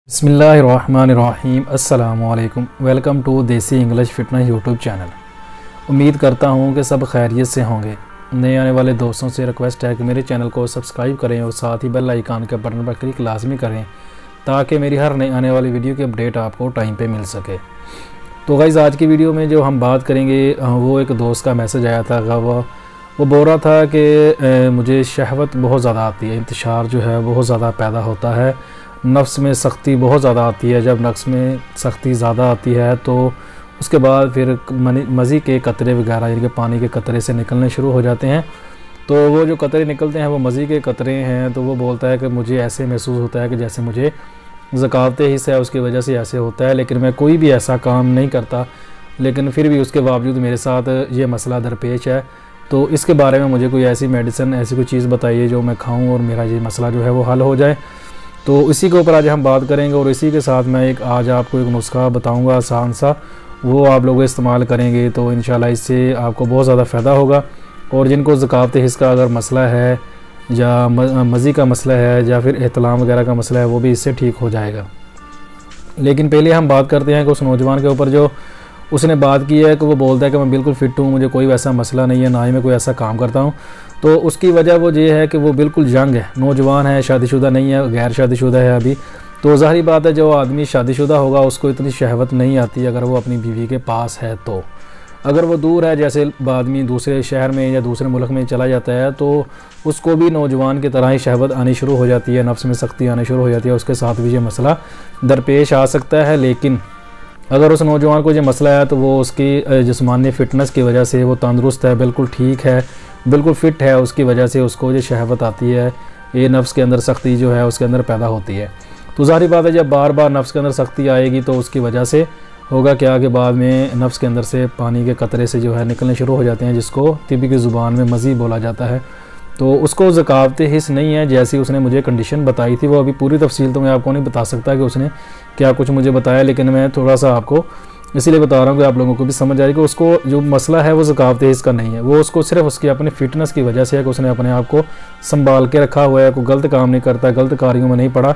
बिस्मिल्लाहिर्रहमानिर्रहीम अस्सलामुअलैकुम। Welcome to देसी इंग्लिश फिटनेस यूट्यूब चैनल। उम्मीद करता हूँ कि सब खैरियत से होंगे। नए आने वाले दोस्तों से रिक्वेस्ट है कि मेरे चैनल को सब्सक्राइब करें और साथ ही बेल आइकन के बटन पर क्लिक लाजमी करें ताकि मेरी हर नई आने वाली वीडियो की अपडेट आपको टाइम पे मिल सके। तो गाइज़ आज की वीडियो में जो हम बात करेंगे वो एक दोस्त का मैसेज आया था। वो बोल रहा था कि मुझे शहवत बहुत ज़्यादा आती है, इंतशार जो है बहुत ज़्यादा पैदा होता है, नफ्स में सख्ती बहुत ज़्यादा आती है। जब नफ्स में सख्ती ज़्यादा आती है तो उसके बाद फिर मज़ी के कतरे वगैरह यानी कि पानी के कतरे से निकलने शुरू हो जाते हैं। तो वो जो कतरे निकलते हैं वो मज़ी के कतरे हैं। तो वो बोलता है कि मुझे ऐसे महसूस होता है कि जैसे मुझे ज़कात हिस्सा है उसकी वजह से ऐसे होता है, लेकिन मैं कोई भी ऐसा काम नहीं करता, लेकिन फिर भी उसके बावजूद मेरे साथ ये मसला दरपेश है। तो इसके बारे में मुझे कोई ऐसी मेडिसिन, ऐसी कोई चीज़ बताइए जो मैं खाऊं और मेरा ये मसला जो है वो हल हो जाए। तो इसी के ऊपर आज हम बात करेंगे और इसी के साथ मैं आज आपको एक नुस्खा बताऊंगा आसान सा, वो आप लोग इस्तेमाल करेंगे तो इंशाल्लाह इससे आपको बहुत ज़्यादा फ़ायदा होगा। और जिनको ज़कात हिस्सा का अगर मसला है या मज़ी का मसला है या फिर एहतलाम वगैरह का मसला है वो भी इससे ठीक हो जाएगा। लेकिन पहले हम बात करते हैं कि उस नौजवान के ऊपर जो उसने बात की है कि वो बोलता है कि मैं बिल्कुल फ़िट हूँ, मुझे कोई वैसा मसला नहीं है, ना ही मैं कोई ऐसा काम करता हूँ। तो उसकी वजह वो ये है कि वो बिल्कुल यंग है, नौजवान है, शादीशुदा नहीं है, गैर शादीशुदा है अभी। तो ज़ाहिर बात है जो आदमी शादीशुदा होगा उसको इतनी शहवत नहीं आती अगर वो अपनी बीवी के पास है। तो अगर वो दूर है, जैसे आदमी दूसरे शहर में या दूसरे मुल्क में चला जाता है, तो उसको भी नौजवान की तरह ही शहवत आनी शुरू हो जाती है, नफ्स में सख्ती आनी शुरू हो जाती है, उसके साथ भी ये मसला दरपेश आ सकता है। लेकिन अगर उस नौजवान को ये मसला है तो वो उसकी जिस्मानी फ़िटनेस की वजह से वो तंदुरुस्त है, बिल्कुल ठीक है, बिल्कुल फ़िट है, उसकी वजह से उसको ये शहवत आती है, ये नफ्स के अंदर सख्ती जो है उसके अंदर पैदा होती है। तो ज़ाहिर बात है जब बार बार नफ्स के अंदर सख्ती आएगी तो उसकी वजह से होगा क्या कि बाद में नफ्स के अंदर से पानी के कतरे से जो है निकलने शुरू हो जाते हैं, जिसको तिब्बी की ज़ुबान में मज़ी बोला जाता है। तो उसको ज़कात हिस्स नहीं है, जैसी उसने मुझे कंडीशन बताई थी। वो अभी पूरी तफसील तो मैं आपको नहीं बता सकता कि उसने क्या कुछ मुझे बताया, लेकिन मैं थोड़ा सा आपको इसीलिए बता रहा हूँ कि आप लोगों को भी समझ आए कि उसको जो मसला है वो ज़कात हिस्स का नहीं है, वो उसको सिर्फ उसकी अपनी फ़िटनेस की वजह से है कि उसने अपने आप को संभाल के रखा हुआ है, कोई गलत काम नहीं करता, गलत कार्यों में नहीं पड़ा,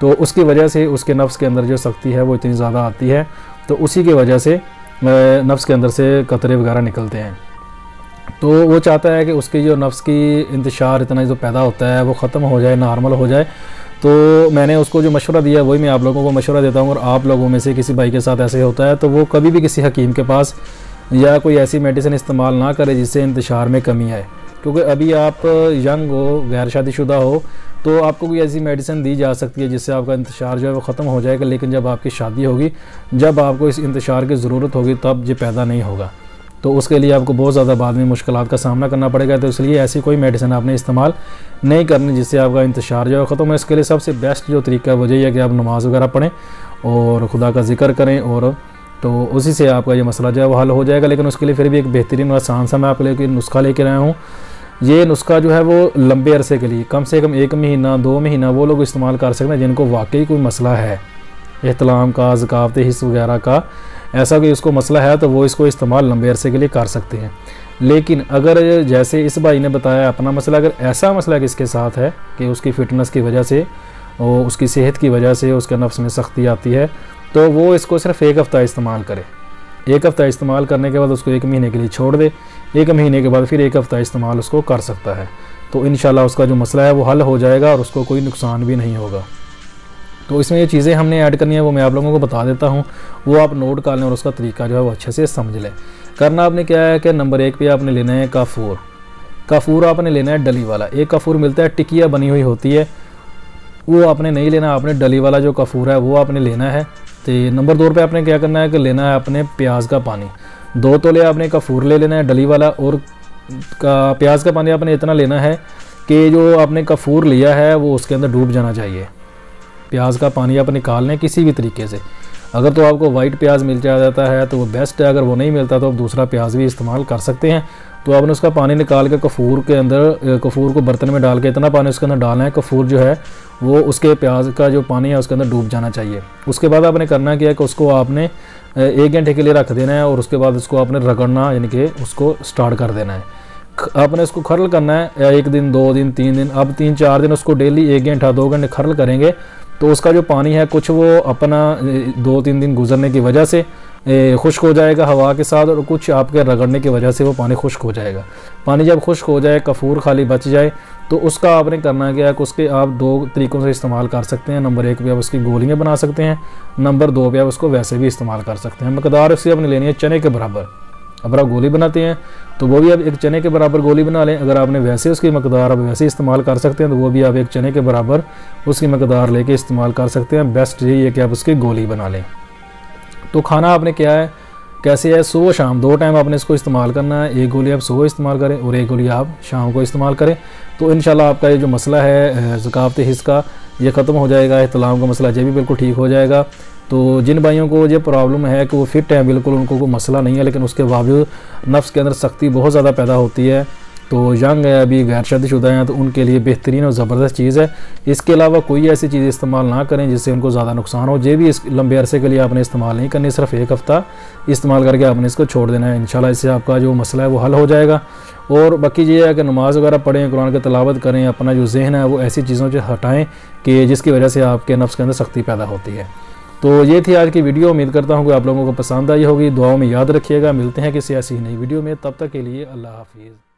तो उसकी वजह से उसके नफ्स के अंदर जो सख्ती है वो इतनी ज़्यादा आती है। तो उसी की वजह से नफ्स के अंदर से कतरे वगैरह निकलते हैं। तो वो चाहता है कि उसकी जो नफ्स की इंतशार इतना जो पैदा होता है वो ख़त्म हो जाए, नॉर्मल हो जाए। तो मैंने उसको जो मशवरा दिया वही मैं आप लोगों को मशवरा देता हूँ। और आप लोगों में से किसी भाई के साथ ऐसे होता है तो वो कभी भी किसी हकीम के पास या कोई ऐसी मेडिसिन इस्तेमाल ना करे जिससे इंतशार में कमी आए, क्योंकि अभी आप यंग हो, गैर शादीशुदा हो, तो आपको कोई ऐसी मेडिसिन दी जा सकती है जिससे आपका इंतशार जो है वो ख़त्म हो जाएगा। लेकिन जब आपकी शादी होगी, जब आपको इस इंतशार की ज़रूरत होगी, तब ये पैदा नहीं होगा, तो उसके लिए आपको बहुत ज़्यादा बाद में मुश्किलात का सामना करना पड़ेगा। तो इसलिए ऐसी कोई मेडिसिन आपने इस्तेमाल नहीं करनी जिससे आपका इंतशार जो है ख़त्म हो। इसके लिए सबसे बेस्ट जो तरीका है वो यही है कि आप नमाज़ वगैरह पढ़ें और खुदा का जिक्र करें, और तो उसी से आपका ये मसला जो है वो हल हो जाएगा। लेकिन उसके लिए फिर भी एक बेहतरीन और आसान सा मैं आपके लिए नुस्खा लेकर आया हूँ। ये नुस्खा जो है वो लंबे अरसे के लिए, कम से कम 1 महीना 2 महीना वो लोग इस्तेमाल कर सकते हैं जिनको वाकई कोई मसला है एहतलाम का, ज़कात हिस्स वगैरह का, ऐसा कोई उसको मसला है तो वो इसको इस्तेमाल लंबे अरसे के लिए कर सकते हैं। लेकिन अगर जैसे इस भाई ने बताया अपना मसला, अगर ऐसा मसला किसके साथ है कि उसकी फ़िटनेस की वजह से और उसकी सेहत की वजह से उसके नफ्स में सख्ती आती है, तो वो इसको सिर्फ 1 हफ़्ता इस्तेमाल करे। 1 हफ़्ता इस्तेमाल करने के बाद उसको 1 महीने के लिए छोड़ दे, 1 महीने के बाद फिर 1 हफ़्ता इस्तेमाल उसको कर सकता है। तो इंशाल्लाह उसका जो मसला है वो हल हो जाएगा और उसको कोई नुकसान भी नहीं होगा। तो इसमें ये चीज़ें हमने ऐड करनी है वो मैं आप लोगों को बता देता हूँ, वो आप नोट कर लें और उसका तरीका जो है वो अच्छे से समझ लें। करना आपने क्या है कि नंबर 1 पे आपने लेना है काफूर। काफूर आपने लेना है डली वाला। एक काफूर मिलता है, टिकिया बनी हुई होती है, वो आपने नहीं लेना, आपने डली वाला जो काफूर है वो आपने लेना है। तो नंबर 2 पे आपने क्या करना है कि लेना है अपने प्याज का पानी। 2 तोले आपने काफूर ले लेना है डली वाला, और प्याज का पानी आपने इतना लेना है कि जो आपने काफूर लिया है वो उसके अंदर डूब जाना चाहिए। प्याज का पानी आप निकाल लें किसी भी तरीके से। अगर तो आपको वाइट प्याज मिल जाता है तो वो बेस्ट है, अगर वो नहीं मिलता तो आप दूसरा प्याज भी इस्तेमाल कर सकते हैं। तो आपने उसका पानी निकाल के कफूर के अंदर, कफूर को बर्तन में डाल के इतना पानी उसके अंदर डालना है, कफूर जो है वो उसके प्याज का जो पानी है उसके अंदर डूब जाना चाहिए। उसके बाद आपने करना क्या है कि उसको आपने 1 घंटे के लिए रख देना है और उसके बाद उसको आपने रगड़ना यानी कि उसको स्टार्ट कर देना है। आपने इसको खरल करना है 1 दिन 2 दिन 3 दिन, अब 3-4 दिन उसको डेली 1 घंटा 2 घंटे खरल करेंगे तो उसका जो पानी है कुछ वो अपना 2-3 दिन गुजरने की वजह से खुश्क हो जाएगा हवा के साथ, और कुछ आपके रगड़ने की वजह से वो पानी खुश्क हो जाएगा। पानी जब खुश्क हो जाए, कफूर खाली बच जाए, तो उसका आपने करना क्या है कि उसके आप 2 तरीक़ों से इस्तेमाल कर सकते हैं। नंबर 1 पे आप उसकी गोलियाँ बना सकते हैं, नंबर 2 पे आप उसको वैसे भी इस्तेमाल कर सकते हैं। मकदार उसकी आपने लेनी है चने के बराबर। अगर आप गोली बनाते हैं तो वो भी आप 1 चने के बराबर गोली बना लें। अगर आपने वैसे उसकी मकदार आप वैसे इस्तेमाल कर सकते हैं तो वो भी आप 1 चने के बराबर उसकी मकदार लेके इस्तेमाल कर सकते हैं। बेस्ट यही है कि आप उसकी गोली बना लें। तो खाना आपने क्या है, कैसे है, सुबह शाम 2 टाइम आपने इसको इस्तेमाल करना है। 1 गोली आप सुबह इस्तेमाल करें और 1 गोली आप शाम को इस्तेमाल करें, तो इंशाल्लाह आपका ये जो मसला है ज़कावत हिस्स का, ये ख़त्म हो जाएगा। इहतिलाम का मसला ये भी बिल्कुल ठीक हो जाएगा। तो जिन भाइयों को ये प्रॉब्लम है कि वो फिट है बिल्कुल, उनको कोई मसला नहीं है, लेकिन उसके बावजूद नफ्स के अंदर सख्ती बहुत ज़्यादा पैदा होती है, तो यंग है, अभी गैर शादीशुदा हैं, तो उनके लिए बेहतरीन और ज़बरदस्त चीज़ है। इसके अलावा कोई ऐसी चीज़ इस्तेमाल ना करें जिससे उनको ज़्यादा नुकसान हो। ये भी इस लंबे अरसे के लिए आपने इस्तेमाल नहीं करनी, सिर्फ 1 हफ़्ता इस्तेमाल करके आपने इसको छोड़ देना है। इंशाल्लाह इससे आपका जो मसला है वो हल हो जाएगा। और बाकी ये है कि नमाज़ वगैरह पढ़ें, कुरान की तिलावत करें, अपना जो जहन है वो ऐसी चीज़ों से हटाएँ कि जिसकी वजह से आपके नफ्स के अंदर सख्ती पैदा होती है। तो ये थी आज की वीडियो। उम्मीद करता हूँ कि आप लोगों को पसंद आई होगी। दुआओं में याद रखिएगा। मिलते हैं किसी ऐसी नई वीडियो में, तब तक के लिए अल्लाह हाफिज़।